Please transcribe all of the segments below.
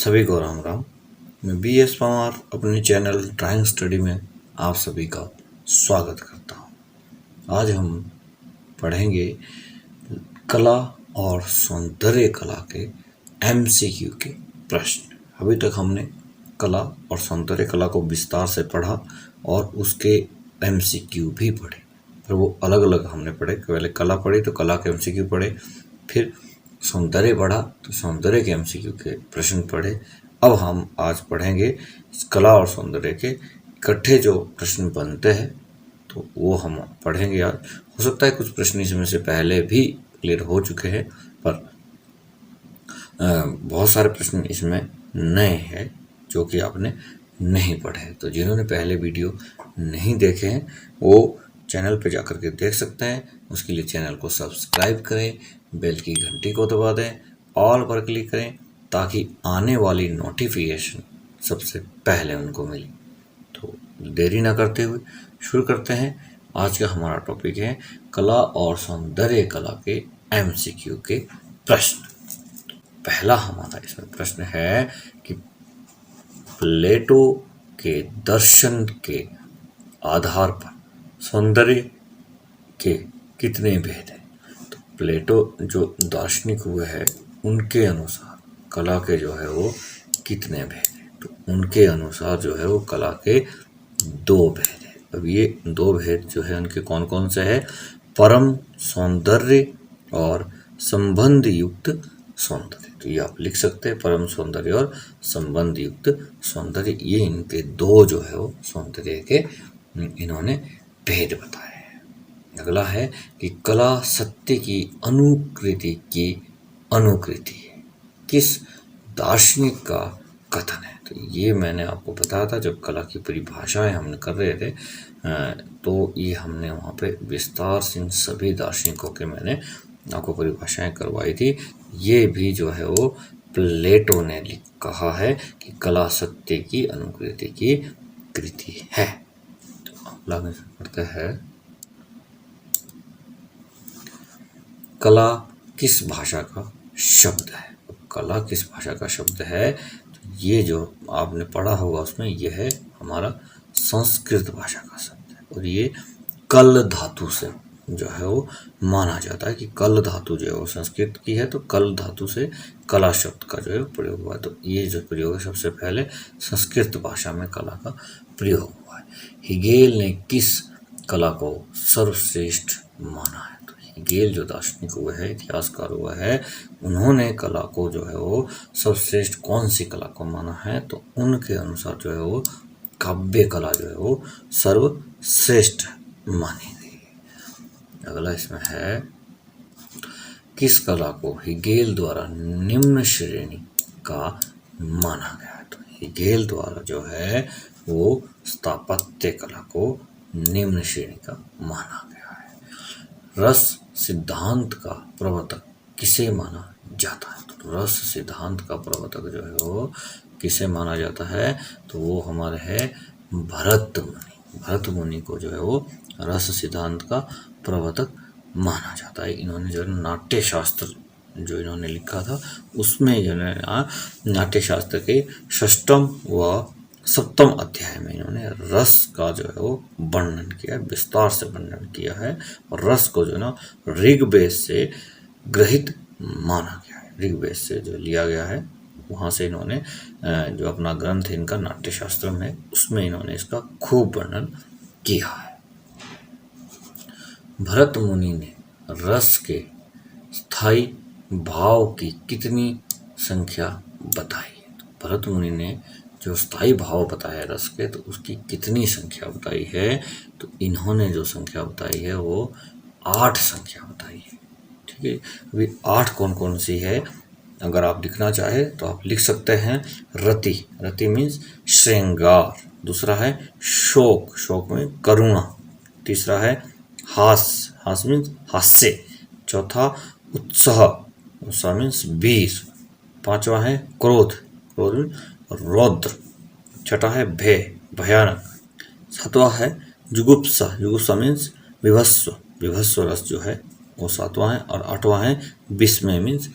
सभी को राम राम। मैं बी एस पवार अपने चैनल ड्राइंग स्टडी में आप सभी का स्वागत करता हूँ। आज हम पढ़ेंगे कला और सौंदर्य कला के MCQ के प्रश्न। अभी तक हमने कला और सौंदर्य कला को विस्तार से पढ़ा और उसके MCQ भी पढ़े, पर वो अलग अलग हमने पढ़े। पहले कला पढ़ी तो कला के MCQ पढ़े, फिर सौंदर्य पढ़ा तो सौंदर्य के MCQ के प्रश्न पढ़े। अब हम आज पढ़ेंगे कला और सौंदर्य के इकट्ठे जो प्रश्न बनते हैं तो वो हम पढ़ेंगे आज। हो सकता है कुछ प्रश्न इसमें से पहले भी क्लियर हो चुके हैं, पर बहुत सारे प्रश्न इसमें नए हैं जो कि आपने नहीं पढ़े। तो जिन्होंने पहले वीडियो नहीं देखे हैं वो चैनल पे जाकर के देख सकते हैं। उसके लिए चैनल को सब्सक्राइब करें, बेल की घंटी को दबा दें, ऑल पर क्लिक करें ताकि आने वाली नोटिफिकेशन सबसे पहले उनको मिले। तो देरी ना करते हुए शुरू करते हैं। आज का हमारा टॉपिक है कला और सौंदर्य कला के MCQ के प्रश्न। पहला हमारा इसमें प्रश्न है कि प्लेटो के दर्शन के आधार पर सौंदर्य के कितने भेद हैं। तो प्लेटो जो दार्शनिक हुए हैं उनके अनुसार कला के जो है वो कितने भेद हैं। तो उनके अनुसार जो है वो कला के 2 भेद हैं। अब ये 2 भेद जो है उनके कौन कौन से हैं? परम सौंदर्य और संबंध युक्त सौंदर्य। तो ये आप लिख सकते हैं, परम सौंदर्य और संबंध युक्त सौंदर्य। ये इनके 2 जो है वो सौंदर्य के इन्होंने भेद बताए हैं। अगला है कि कला सत्य की अनुकृति की अनुकृति है, किस दार्शनिक का कथन है। तो ये मैंने आपको बताया था जब कला की परिभाषाएं हमने कर रहे थे, तो ये हमने वहाँ पे विस्तार से इन सभी दार्शनिकों के मैंने आपको परिभाषाएं करवाई थी। ये भी जो है वो प्लेटो ने कहा है कि कला सत्य की अनुकृति की कृति है। तो अगला में पढ़ते हैं कला किस भाषा का शब्द है। कला किस भाषा का शब्द है, तो ये जो आपने पढ़ा होगा उसमें यह है हमारा संस्कृत भाषा का शब्द है। और ये कल धातु से जो है वो माना जाता है कि कल धातु जो है वो संस्कृत की है, तो कल धातु से कला शब्द का जो है प्रयोग हुआ है। तो ये जो प्रयोग है सबसे पहले संस्कृत भाषा में कला का प्रयोग हुआ है। हिगेल ने किस कला को सर्वश्रेष्ठ माना है। तो हिगेल जो दार्शनिक हुए हैं, इतिहासकार हुआ है, उन्होंने कला को जो है वो सर्वश्रेष्ठ कौन सी कला को माना है। तो उनके अनुसार जो है वो काव्य कला जो है वो सर्वश्रेष्ठ मानी गई। अगला इसमें है किस कला को हिगेल द्वारा निम्न श्रेणी का माना गया है। तो हिगेल द्वारा जो है वो स्थापत्य कला को निम्न श्रेणी का माना गया है। रस सिद्धांत का प्रवर्तक किसे माना जाता है। तो रस सिद्धांत का प्रवर्तक जो है वो किसे माना जाता है, तो वो हमारे है भरत मुनि। भरत मुनि को जो है वो रस सिद्धांत का प्रवर्तक माना जाता है। इन्होंने जो नाट्य शास्त्र जो इन्होंने लिखा था उसमें जो है नाट्य शास्त्र के 6म व 7म अध्याय में इन्होंने रस का जो है वो वर्णन किया है, विस्तार से वर्णन किया है। और रस को जो ना ऋग्वेद से ग्रहित माना गया है, ऋग्वेद से जो लिया गया है वहाँ से इन्होंने जो अपना ग्रंथ इनका नाट्य शास्त्र में उसमें इन्होंने इसका खूब वर्णन किया है। भरत मुनि ने रस के स्थायी भाव की कितनी संख्या बताई है। तो भरत मुनि ने जो स्थायी भाव बताया रस के, तो उसकी कितनी संख्या बताई है। तो इन्होंने जो संख्या बताई है वो 8 संख्या बताई है। ठीक है, अभी 8 कौन कौन सी है अगर आप लिखना चाहे तो आप लिख सकते हैं। रति, रति मीन्स श्रृंगार। दूसरा है शोक, शोक में करुणा। तीसरा है हास्य, हास्य मीन्स हास्य। चौथा उत्साह, उत्साह मीन्स वीर। 5वां है क्रोध, क्रोध मीन्स रौद्र। 6ठा है भय, भयानक। 7वां है जुगुप्सा, जुगुप्सा मीन्स विभत्स, विभत्स रस जो है वो 7वां है। और 8वां है विस्मय मीन्स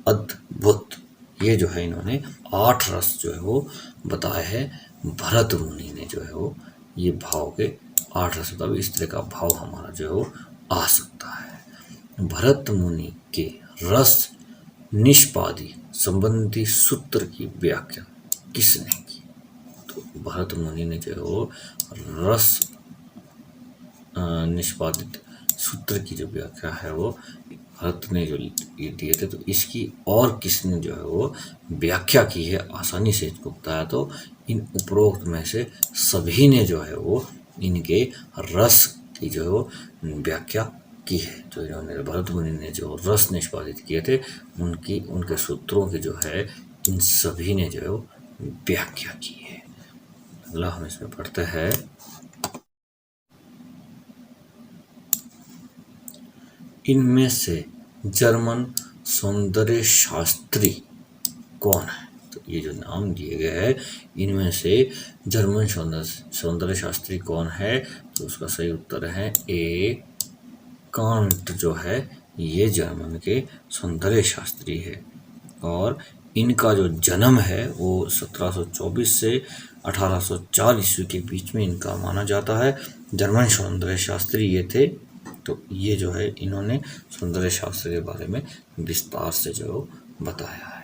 अद्भुत। ये जो है इन्होंने 8 रस जो है वो बताए हैं भरत मुनि ने जो है वो, ये भाव के 8 रस बताओ, इस तरह का भाव हमारा जो है वो आ सकता है। भरत मुनि के रस निष्पादी संबंधी सूत्र की व्याख्या किसने की? तो भरत मुनि ने जो है वो रस निष्पादित सूत्र की जो व्याख्या है वो भरत ने जो ये दिए थे, तो इसकी और किसने जो है वो व्याख्या की है, आसानी से इसको बताया। तो इन उपरोक्त में से सभी ने जो है वो इनके रस की जो है वो व्याख्या की है। जो इन्होंने भरत मुनि ने जो रस निष्पादित किए थे उनके सूत्रों की जो है इन सभी ने जो है वो व्याख्या की है। अगला हम इसमें पढ़ते हैं, इनमें से जर्मन सौंदर्य शास्त्री कौन है? तो ये जो नाम दिए गए हैं इनमें से जर्मन सौंदर्य शास्त्री कौन है? तो उसका सही उत्तर है ए, कांट जो है ये जर्मन के सौंदर्य शास्त्री है। और इनका जो जन्म है वो 1724 से 1804 ईस्वी के बीच में इनका माना जाता है। जर्मन सौंदर्य शास्त्री ये थे। तो ये जो है इन्होंने सौंदर्य शास्त्र के बारे में विस्तार से जो बताया है।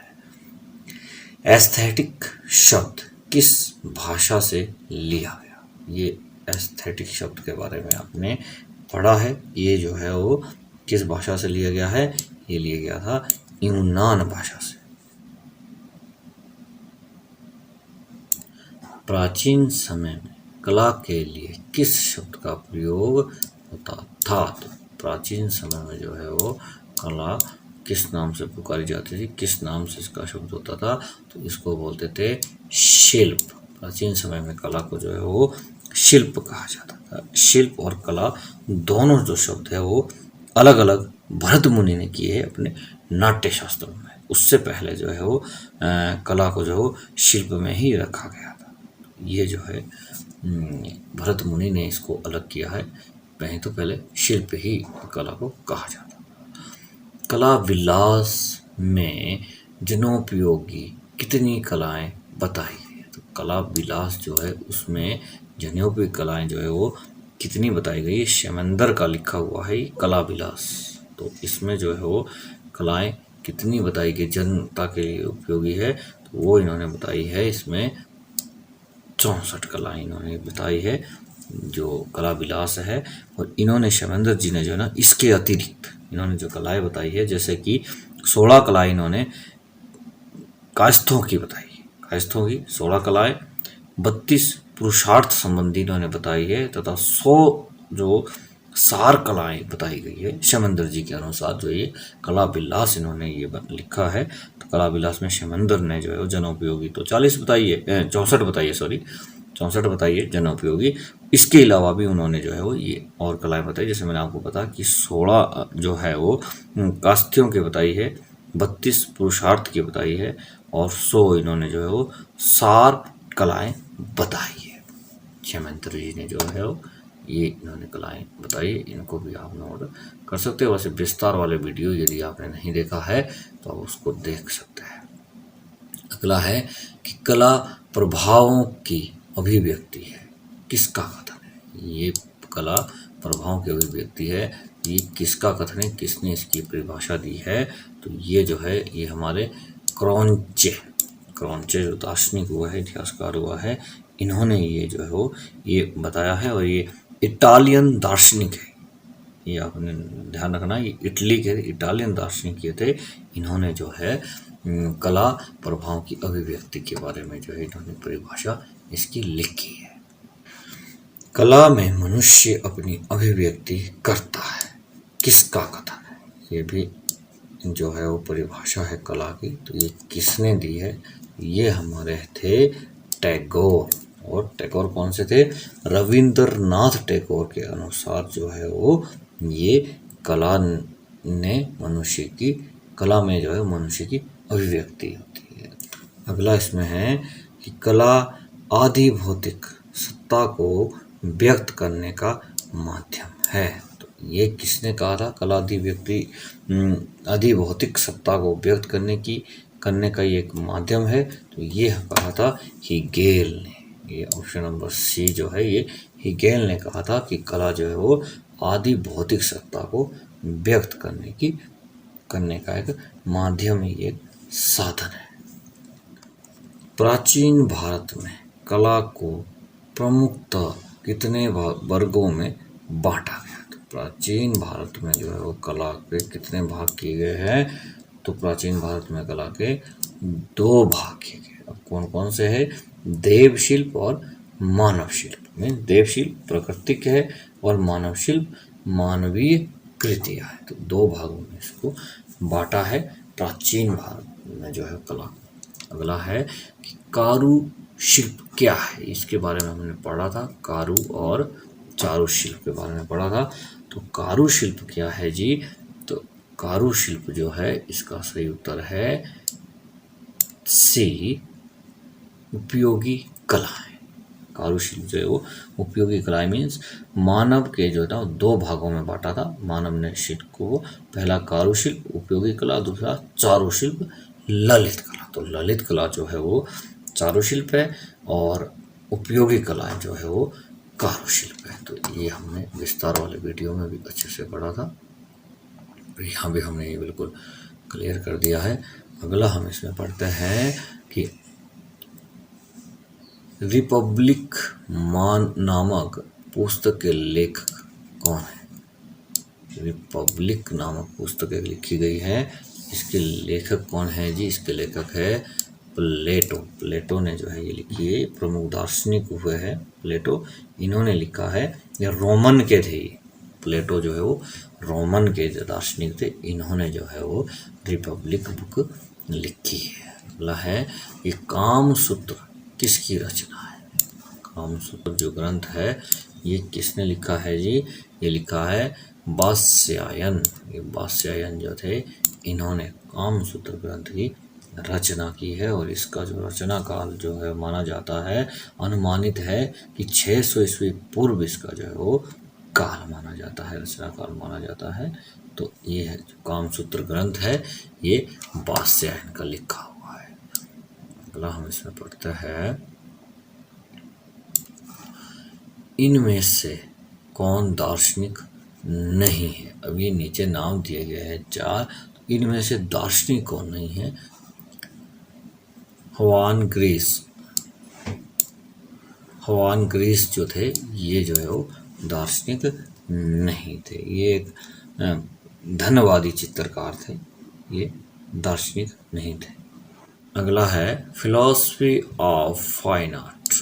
एस्थेटिक शब्द किस भाषा से लिया गया? ये एस्थेटिक शब्द के बारे में आपने पढ़ा है। ये जो है वो किस भाषा से लिया गया है? ये लिया गया था यूनान भाषा से। प्राचीन समय में कला के लिए किस शब्द का प्रयोग होता था? तो प्राचीन समय में जो है वो कला किस नाम से पुकारी जाती थी, किस नाम से इसका शब्द होता था? तो इसको बोलते थे शिल्प। प्राचीन समय में कला को जो है वो शिल्प कहा जाता था। शिल्प और कला दोनों जो शब्द है वो अलग अलग भरत मुनि ने किए हैं अपने नाट्य शास्त्रों में। उससे पहले जो है वो कला को जो है शिल्प में ही रखा गया था। ये जो है भरत मुनि ने इसको अलग किया है। तो पहले शिल्प ही कला को कहा जाता। कला विलास में जनोपयोगी कितनी कलाएं बताई गई? तो कला विलास जो है उसमें जनोपयोगी कलाएं जो है वो कितनी बताई गई? शेमेंदर का लिखा हुआ है कला विलास। तो इसमें जो है वो कलाएं कितनी बताई गई जनता के लिए उपयोगी है? तो वो इन्होंने बताई है इसमें 64 कलाएं इन्होंने बताई है जो कला विलास है। और इन्होंने शेमेंदर जी ने जो है ना इसके अतिरिक्त इन्होंने जो कलाएं बताई है, जैसे कि 16 कलाएं इन्होंने कायस्थों की बताई है, कायस्थों की 16 कलाएं, 32 पुरुषार्थ संबंधी इन्होंने बताई है, तथा 100 जो सार कलाएं बताई गई है शेमेंदर जी के अनुसार। जो ये कला विलास इन्होंने ये लिखा है, तो कला विलास में शेमेंदर ने जो है जनोपयोगी तो 40 बताई है, 64 बताई है, सॉरी 64 बताई है जनोपयोगी। इसके अलावा भी उन्होंने जो है वो ये और कलाएं बताई, जैसे मैंने आपको बताया कि 16 जो है वो कास्थियों की बताई है, 32 पुरुषार्थ की बताई है और 100 इन्होंने जो है वो सार कलाएं बताई है। शेमेंदर जी ने जो है वो ये इन्होंने कलाएं बताई, इनको भी आप नोट कर सकते हो। वैसे विस्तार वाले वीडियो यदि आपने नहीं देखा है तो आप उसको देख सकते हैं। अगला है कि कला प्रभावों की अभिव्यक्ति है, किसका कथन है? ये कला प्रभावों की अभिव्यक्ति है, ये किसका कथन है, किसने इसकी परिभाषा दी है? तो ये जो है ये हमारे क्रॉन्चे जो दार्शनिक हुआ है, इतिहासकार हुआ है, इन्होंने ये जो है वो ये बताया है। और ये इटालियन दार्शनिक है, ये आपने ध्यान रखना, ये इटली के इटालियन दार्शनिक ये थे। इन्होंने जो है कला प्रभाव की अभिव्यक्ति के बारे में जो है इन्होंने परिभाषा इसकी लिखी है। कला में मनुष्य अपनी अभिव्यक्ति करता है, किसका कथन है? ये भी जो है वो परिभाषा है कला की, तो ये किसने दी है? ये हमारे थे टैगोर। और टैगोर कौन से थे? रविंद्रनाथ टैगोर के अनुसार जो है वो ये कला ने मनुष्य की कला में जो है मनुष्य की अभिव्यक्ति होती है। अगला इसमें है कि कला आदि भौतिक सत्ता को व्यक्त करने का माध्यम है। तो ये किसने कहा था? कला आदि भौतिक सत्ता को व्यक्त करने की करने का ये एक माध्यम है। तो ये कहा था हीगेल ने, ये ऑप्शन नंबर सी जो है ये हीगेल ने कहा था कि कला जो है वो आदि भौतिक सत्ता को व्यक्त करने का एक माध्यम ही, एक साधन है। प्राचीन भारत में कला को प्रमुखतः कितने वर्गों में बांटा गया? तो प्राचीन भारत में जो है वो कला के कितने भाग किए गए हैं? तो प्राचीन भारत में कला के 2 भाग किए गए। अब कौन कौन से है? देव शिल्प और मानव शिल्प। में देव शिल्प प्राकृतिक है और मानव शिल्प मानवीय कृतियां है। तो 2 भागों में इसको बांटा है प्राचीन भारत में जो है कला। अगला है कि कारू शिल्प क्या है? इसके बारे में हमने पढ़ा था, कारू और चारू शिल्प के बारे में पढ़ा था। तो कारू शिल्प क्या है जी? तो कारू शिल्प जो है इसका सही उत्तर है सी, उपयोगी कला है। कारू शिल्प जो है वो उपयोगी कला मीन्स मानव के जो था 2 भागों में बांटा था। मानव ने शिल्प को, पहला कारू शिल्प उपयोगी कला, दूसरा चारू शिल्प ललित कला। तो ललित कला जो है वो चारू शिल्प है और उपयोगी कला जो है वो कारू शिल्प है। तो ये हमने विस्तार वाले वीडियो में भी अच्छे से पढ़ा था, यहाँ भी हमने ये बिल्कुल क्लियर कर दिया है। अगला हम इसमें पढ़ते हैं कि रिपब्लिक नामक पुस्तक के लेखक कौन है? रिपब्लिक नामक पुस्तक लिखी गई है, इसके लेखक कौन है जी? इसके लेखक है प्लेटो। प्लेटो ने जो है ये लिखी है, प्रमुख दार्शनिक हुए हैं प्लेटो, इन्होंने लिखा है। ये रोमन के थे, प्लेटो जो है वो रोमन के जो दार्शनिक थे, इन्होंने जो है वो रिपब्लिक बुक लिखी है। अगला है ये कामसूत्र किसकी रचना है? कामसूत्र जो ग्रंथ है ये किसने लिखा है जी? ये लिखा है वात्स्यायन। ये वात्स्यायन जो थे इन्होंने कामसूत्र ग्रंथ की रचना की है और इसका जो रचना काल जो है माना जाता है, अनुमानित है कि 600 ईस्वी पूर्व इसका जो है वो काल माना जाता है, रचना काल माना जाता है। तो ये है जो कामसूत्र ग्रंथ है ये वात्स्यायन का लिखा हुआ है। अगला हम इसमें पढ़ते हैं, इनमें से कौन दार्शनिक नहीं है? अब ये नीचे नाम दिए गए हैं 4, इनमें से दार्शनिक कौन नहीं है? हवान ग्रीस जो थे ये जो है वो दार्शनिक नहीं थे, ये एक धनवादी चित्रकार थे, ये दार्शनिक नहीं थे। अगला है फिलॉसफी ऑफ फाइन आर्ट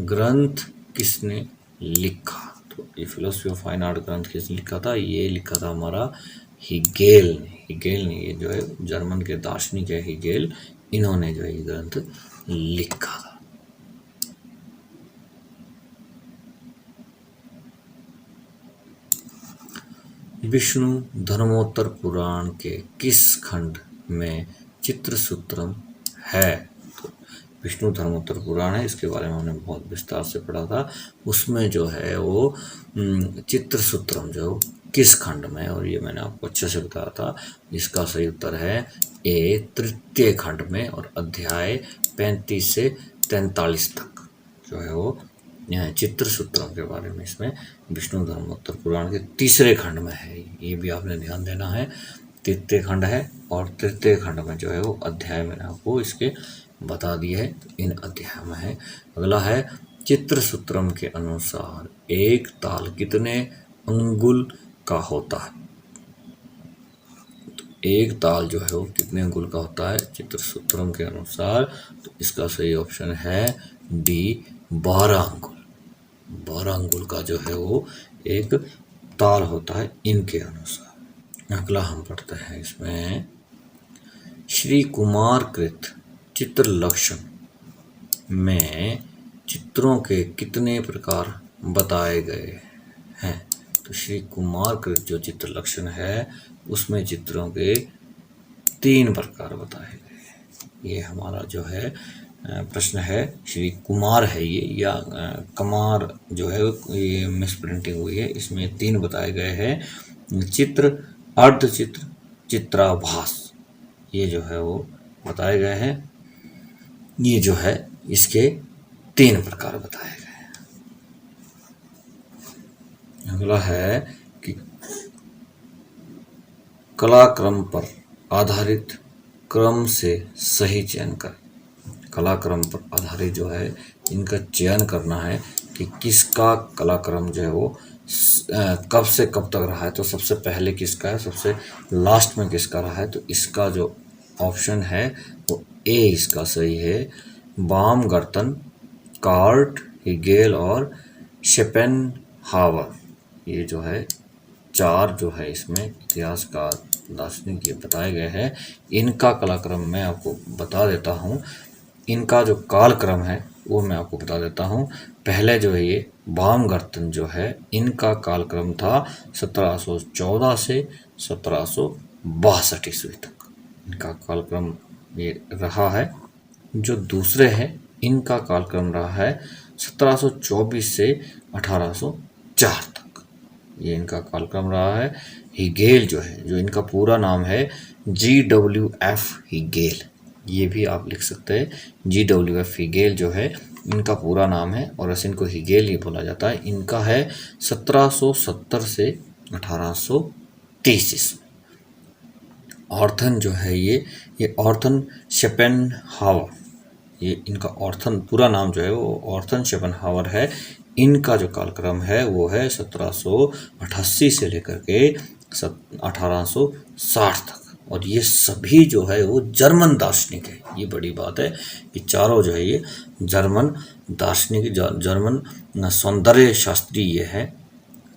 ग्रंथ किसने लिखा? तो ये फिलॉसफी ऑफ फाइन आर्ट ग्रंथ किसने लिखा था? ये लिखा था हमारा हीगेल ने। हीगेल ने, ये जो है जर्मन के दार्शनिक है हीगेल, इन्होंने जो है ये ग्रंथ लिखा था। विष्णु धर्मोत्तर पुराण के किस खंड में चित्रसूत्रम है? तो विष्णु धर्मोत्तर पुराण है, इसके बारे में हमने बहुत विस्तार से पढ़ा था। उसमें जो है वो चित्रसूत्रम जो किस खंड में, और ये मैंने आपको अच्छे से बताया था। इसका सही उत्तर है ए, तृतीय खंड में, और अध्याय 35 से 43 तक जो है वो चित्रसूत्रम के बारे में इसमें विष्णु धर्मोत्तर पुराण के 3रे खंड में है। ये भी आपने ध्यान देना है, तृतीय खंड है और तृतीय खंड में जो है वो अध्याय मैंने आपको इसके बता दिए है, तो इन अध्याय में है। अगला है चित्रसूत्रम के अनुसार एक ताल कितने अंगुल का होता है? तो एक ताल जो है वो कितने अंगुल का होता है चित्रसूत्रम के अनुसार? तो इसका सही ऑप्शन है डी, 12 अंगुल। 12 अंगुल का जो है वो एक ताल होता है इनके अनुसार। अगला हम पढ़ते हैं इसमें, श्री कुमार कृत चित्र लक्षण में चित्रों के कितने प्रकार बताए गए हैं? तो श्री कुमार कृत जो चित्र लक्षण है उसमें चित्रों के 3 प्रकार बताए गए हैं। ये हमारा जो है प्रश्न है, श्री कुमार है ये या कमार जो है ये मिस प्रिंटिंग हुई है, इसमें 3 बताए गए हैं, चित्र, अर्धचित्र, चित्राभास। ये जो है वो बताए गए हैं। ये जो है इसके 3 प्रकार बताए गए हैं। अगला है कि कलाक्रम पर आधारित क्रम से सही चयन करें। कलाक्रम पर आधारित जो है इनका चयन करना है कि किसका कलाक्रम जो है वो कब से कब तक रहा है, तो सबसे पहले किसका है, सबसे लास्ट में किसका रहा है। तो इसका जो ऑप्शन है वो ए इसका सही है। बामगर्टन, कार्ट, हिगेल और शोपेनहावर, ये जो है 4 जो है इसमें इतिहासकार दार्शनिक ये बताए गए हैं। इनका कालक्रम मैं आपको बता देता हूँ। इनका जो कालक्रम है वो मैं आपको बता देता हूँ। पहले जो है ये बामगर्टन जो है इनका कालक्रम था 1714 से 1762 ईस्वी तक इनका कालक्रम ये रहा है। जो दूसरे है इनका कालक्रम रहा है 1724 से 1804 तक, ये इनका कालक्रम रहा है। हिगेल जो है, जो इनका पूरा नाम है GWF हिगेल, ये भी आप लिख सकते हैं। GWF हिगेल जो है इनका पूरा नाम है और ऐसे इनको हिगेल ही बोला जाता है। इनका है 1770 से 1830 ईस्वी। ऑर्थन जो है ये ऑर्थन शोपेनहावर, ये इनका ऑर्थन पूरा नाम जो है वो ऑर्थन शोपेनहावर है। इनका जो कालक्रम है वो है 1788 से लेकर के 1860 तक, और ये सभी जो है वो जर्मन दार्शनिक है। ये बड़ी बात है कि चारों जो है ये जर्मन दार्शनिक, जर्मन सौंदर्य शास्त्री ये है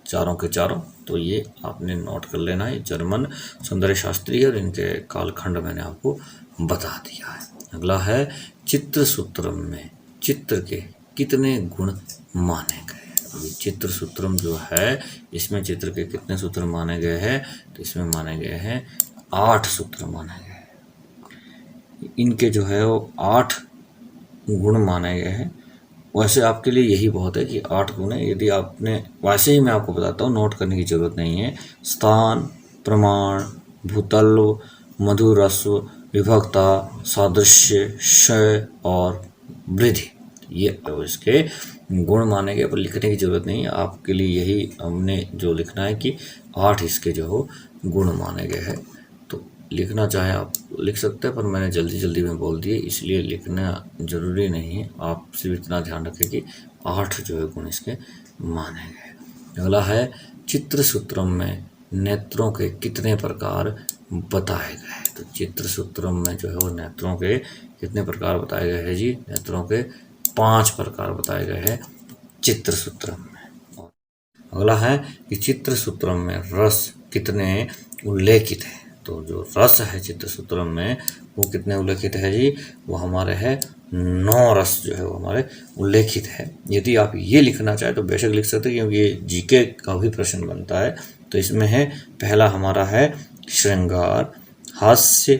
चारों के चारों। तो ये आपने नोट कर लेना है, जर्मन सौंदर्य शास्त्री है और इनके कालखंड मैंने आपको बता दिया है। अगला है चित्र सूत्रम में चित्र के कितने गुण माने गए। अभी चित्र सूत्रम जो है इसमें चित्र के कितने सूत्र माने गए हैं, तो इसमें माने गए हैं 8 सूत्र माने गए। इनके जो है वो 8 गुण माने गए हैं। वैसे आपके लिए यही बहुत है कि 8 गुण है। यदि आपने वैसे ही मैं आपको बताता हूँ, नोट करने की जरूरत नहीं है। स्थान, प्रमाण, भूतल, मधुरस्व, विभक्ता, सादृश्य, क्षय और वृद्धि, ये इसके गुण माने गए, पर लिखने की जरूरत नहीं है। आपके लिए यही हमने जो लिखना है कि 8 इसके जो हो गुण माने गए हैं। तो लिखना चाहे आप लिख सकते हैं, पर मैंने जल्दी में बोल दिए इसलिए लिखना जरूरी नहीं है। आप सिर्फ इतना ध्यान रखें कि 8 जो है गुण इसके माने गए। अगला है चित्र सूत्रम में नेत्रों के कितने प्रकार बताए गए। तो चित्र सूत्रम में जो है वो नेत्रों के कितने प्रकार बताए गए हैं जी। नेत्रों के 5 प्रकार बताए गए हैं चित्र सूत्रम में। अगला है कि चित्र सूत्रम में रस कितने उल्लेखित है। तो जो रस है चित्र सूत्रम में वो कितने उल्लेखित है जी, वो हमारे है 9 रस जो है वो हमारे उल्लेखित है। यदि आप ये लिखना चाहे तो बेशक लिख सकते हैं, क्योंकि ये जीके का भी प्रश्न बनता है। तो इसमें है पहला हमारा है श्रृंगार, हास्य,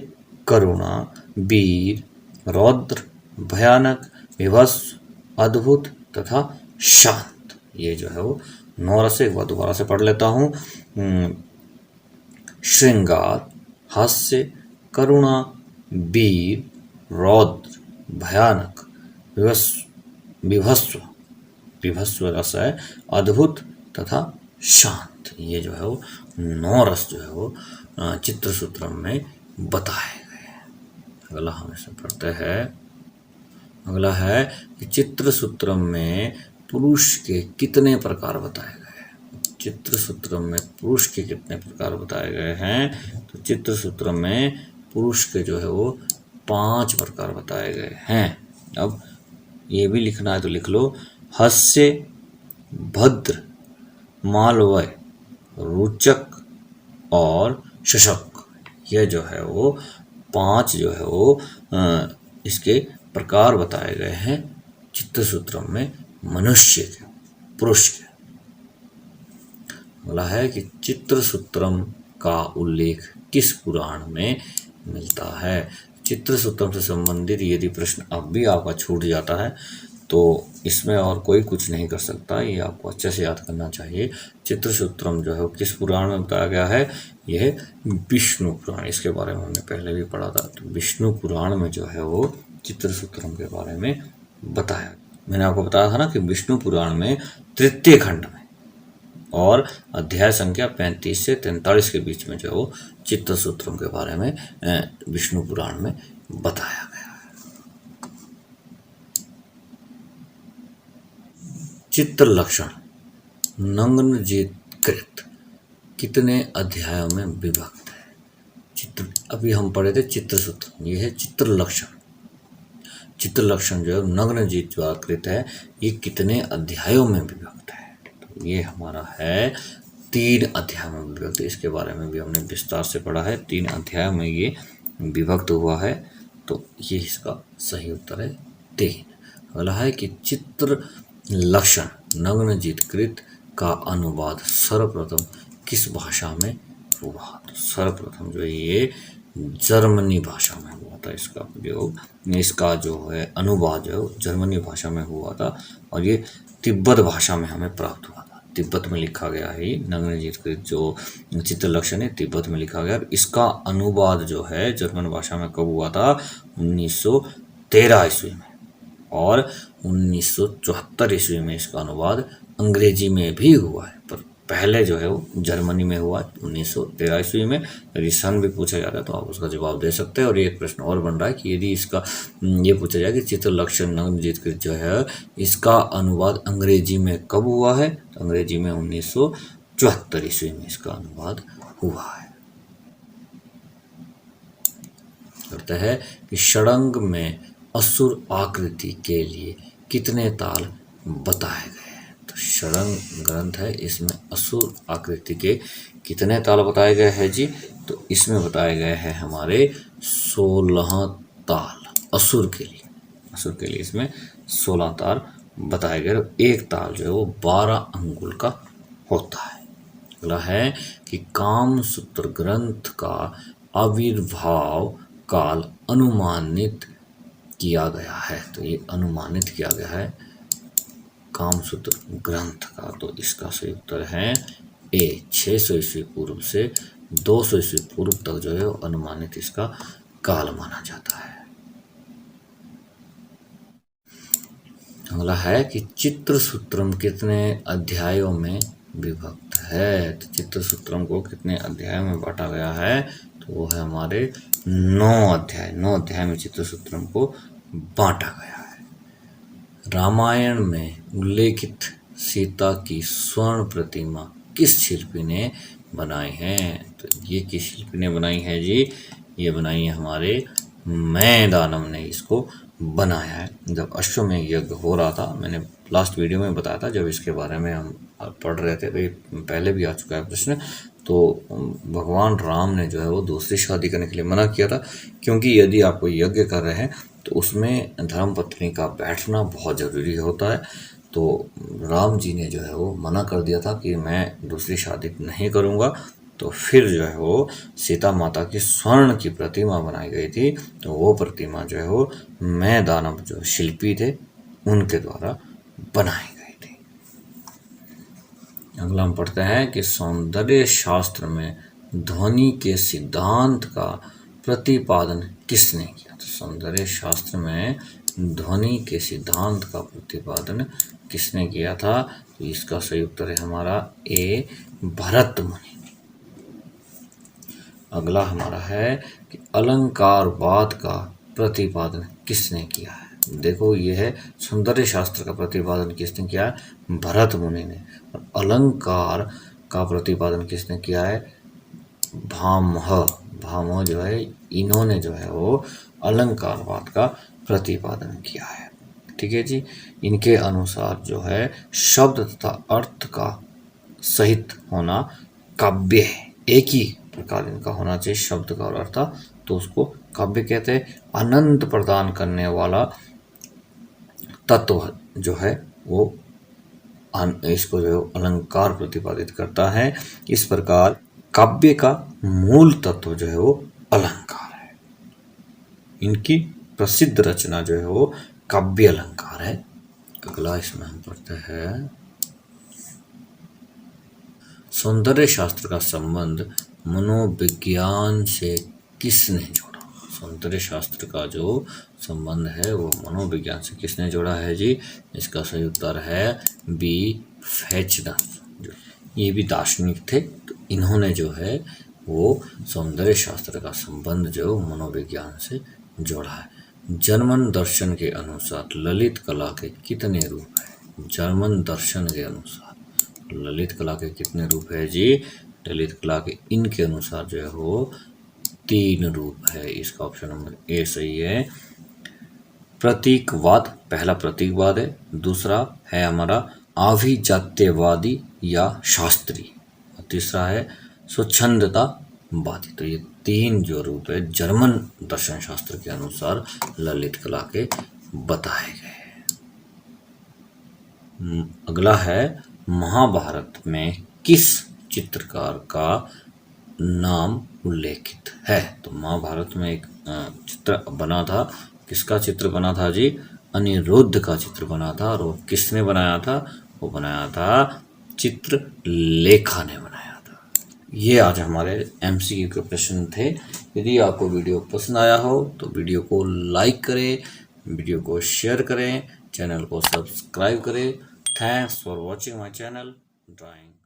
करुणा, वीर, रौद्र, भयानक, विभत्स, अद्भुत तथा शांत। ये जो है वो 9 रस। एक बार दोबारा से पढ़ लेता हूँ। श्रृंगार, हास्य, करुणा, वीर, रौद्र, भयानक, विभत्स रस है, अद्भुत तथा शांत। ये जो है वो 9 रस जो है वो चित्र सूत्रम में बताए गए हैं। अगला हम इसे पढ़ते हैं। अगला है कि चित्र सूत्रम में पुरुष के कितने प्रकार बताए गए। चित्र सूत्रम में पुरुष के कितने प्रकार बताए गए हैं। तो चित्र सूत्रम में पुरुष के जो है वो 5 प्रकार बताए गए हैं। अब ये भी लिखना है तो लिख लो। हास्य, भद्र, मालवय, रोचक और शशक। ये जो है वो 5 जो है वो इसके प्रकार बताए गए हैं चित्र सूत्रम में मनुष्य के, पुरुष के। बोला है कि चित्र सूत्रम का उल्लेख किस पुराण में मिलता है। चित्र सूत्रम से संबंधित यदि प्रश्न अब भी आपका छूट जाता है तो इसमें और कोई कुछ नहीं कर सकता, ये आपको अच्छे से याद करना चाहिए। चित्रसूत्रम जो है वो किस पुराण में बताया गया है? यह विष्णु पुराण, इसके बारे में हमने पहले भी पढ़ा था। तो विष्णु पुराण में जो है वो चित्रसूत्रम के बारे में बताया। मैंने आपको बताया था ना कि विष्णु पुराण में तृतीय खंड में और अध्याय संख्या 35 से 43 के बीच में जो है वो चित्रसूत्रम के बारे में विष्णु पुराण में बताया गया है। चित्र लक्षण नग्नजित कृत कितने अध्यायों में विभक्त है? चित्र अभी हम पढ़े थे चित्रसूत्र, ये है चित्र लक्षण। चित्र लक्षण जो है नग्नजित जो कृत है ये कितने अध्यायों में विभक्त है? तो ये हमारा है 3 अध्याय में विभक्त। इसके बारे में भी हमने विस्तार से पढ़ा है। 3 अध्याय में ये विभक्त हुआ है, तो ये इसका सही उत्तर है 3। अगला है कि चित्र लक्षण नग्नजित कृत का अनुवाद सर्वप्रथम किस भाषा में हुआ? तो सर्वप्रथम जो है ये जर्मनी भाषा में हुआ था। इसका जो है अनुवाद जो है जर्मनी भाषा में हुआ था और ये तिब्बत भाषा में हमें प्राप्त हुआ था। तिब्बत में लिखा गया है नग्नजित कृत जो चित्र लक्षण है, तिब्बत में लिखा गया। इसका अनुवाद जो है जर्मन भाषा में कब हुआ था? 1913 ईस्वी में, और 1974 ईस्वी में इसका अनुवाद अंग्रेजी में भी हुआ है, पर पहले जो है वो जर्मनी में हुआ 1913 ईस्वी में। यदि सन भी पूछा जाता है तो आप उसका जवाब दे सकते हैं। और ये एक प्रश्न और बन रहा है कि यदि इसका ये पूछा जाए कि चित्र लक्षण नग्नजित कृत जो है इसका अनुवाद अंग्रेजी में कब हुआ है? तो अंग्रेजी में 1974 ईस्वी में इसका अनुवाद हुआ है। करता है कि षडंग में असुर आकृति के लिए कितने ताल बताए गए हैं? तो षडंग ग्रंथ है, इसमें असुर आकृति के कितने ताल बताए गए हैं जी? तो इसमें बताए गए हैं हमारे 16 ताल असुर के लिए। असुर के लिए इसमें 16 ताल बताए गए। एक ताल जो है वो 12 अंगुल का होता है। अगला है कि कामसूत्र ग्रंथ का आविर्भाव काल अनुमानित किया गया है। तो ये अनुमानित किया गया है कामसूत्र ग्रंथ का। तो इसका सही उत्तर है ए, 600 ईस्वी पूर्व से 200 ईस्वी पूर्व तक जो है अनुमानित इसका काल माना जाता है। अगला है कि चित्रसूत्रम कितने अध्यायों में विभक्त है? तो चित्रसूत्रम को कितने अध्यायों में बांटा गया है? तो वो है हमारे 9 अध्याय। 9 अध्याय में चित्रसूत्रम को बांटा गया है। रामायण में उल्लेखित सीता की स्वर्ण प्रतिमा किस शिल्पी ने बनाई है? तो ये किस शिल्पी ने बनाई है जी? ये बनाई है हमारे मैदानम ने इसको बनाया है। जब अश्वमेध यज्ञ हो रहा था, मैंने लास्ट वीडियो में बताया था जब इसके बारे में हम पढ़ रहे थे, तो पहले भी आ चुका है प्रश्न। तो भगवान राम ने जो है वो दूसरी शादी करने के लिए मना किया था, क्योंकि यदि आप कोई यज्ञ कर रहे हैं तो उसमें धर्मपत्नी का बैठना बहुत ज़रूरी होता है। तो राम जी ने जो है वो मना कर दिया था कि मैं दूसरी शादी नहीं करूँगा। तो फिर जो है वो सीता माता की स्वर्ण की प्रतिमा बनाई गई थी। तो वो प्रतिमा जो है वो मैदानव जो शिल्पी थे उनके द्वारा बनाई गई थी। अगला हम पढ़ते हैं कि सौंदर्य शास्त्र में ध्वनि के सिद्धांत का प्रतिपादन किसने किया? तो सौंदर्य शास्त्र में ध्वनि के सिद्धांत का प्रतिपादन किसने किया था? तो इसका सही उत्तर है हमारा ए, भरत मुनि। अगला हमारा है कि अलंकारवाद का प्रतिपादन किसने किया है? देखो ये है सौंदर्य शास्त्र का प्रतिपादन किसने किया है? भरत मुनि ने। और अलंकार का प्रतिपादन किसने किया है? भामह जो है, इन्होंने जो है वो अलंकारवाद का प्रतिपादन किया है। ठीक है जी। इनके अनुसार जो है शब्द तथा अर्थ का सहित होना काव्य है। एक ही प्रकार इनका होना चाहिए, शब्द का और अर्थ, तो उसको काव्य कहते हैं। आनंद प्रदान करने वाला तत्व जो है वो इसको जो है अलंकार प्रतिपादित करता है। इस प्रकार काव्य का मूल तत्व जो है वो अलंकार है। इनकी प्रसिद्ध रचना जो है वो काव्य अलंकार है। अगला इसमें हम पढ़ते हैं सौंदर्य शास्त्र का संबंध मनोविज्ञान से किसने जोड़ा। सौंदर्य शास्त्र का जो संबंध है वो मनोविज्ञान से किसने जोड़ा है जी। इसका सही उत्तर है बी फैचनर। ये भी दार्शनिक थे, तो इन्होंने जो है वो सौंदर्य शास्त्र का संबंध जो मनोविज्ञान से जोड़ा है। जर्मन दर्शन के अनुसार ललित कला के कितने रूप है। जर्मन दर्शन के अनुसार ललित कला के कितने रूप है जी। ललित कला के इनके अनुसार जो है वो 3 रूप है। इसका ऑप्शन नंबर ए सही है। प्रतीकवाद, पहला प्रतीकवाद है, दूसरा है हमारा अभिजात्यवादी या शास्त्री, और तीसरा है स्वच्छंदतावादी। तो ये 3 जो रूप है जर्मन दर्शन शास्त्र के अनुसार ललित कला के बताए गए। अगला है महाभारत में किस चित्रकार का नाम उल्लेखित है। तो महाभारत में एक चित्र बना था, किसका चित्र बना था जी। अनिरुद्ध का चित्र बना था, और वो किसने बनाया था। वो बनाया था चित्रलेखा ने बनाया था। ये आज हमारे एमसीक्यू के प्रश्न थे। यदि आपको वीडियो पसंद आया हो तो वीडियो को लाइक करें, वीडियो को शेयर करें, चैनल को सब्सक्राइब करें। Thanks for watching my channel Drawing.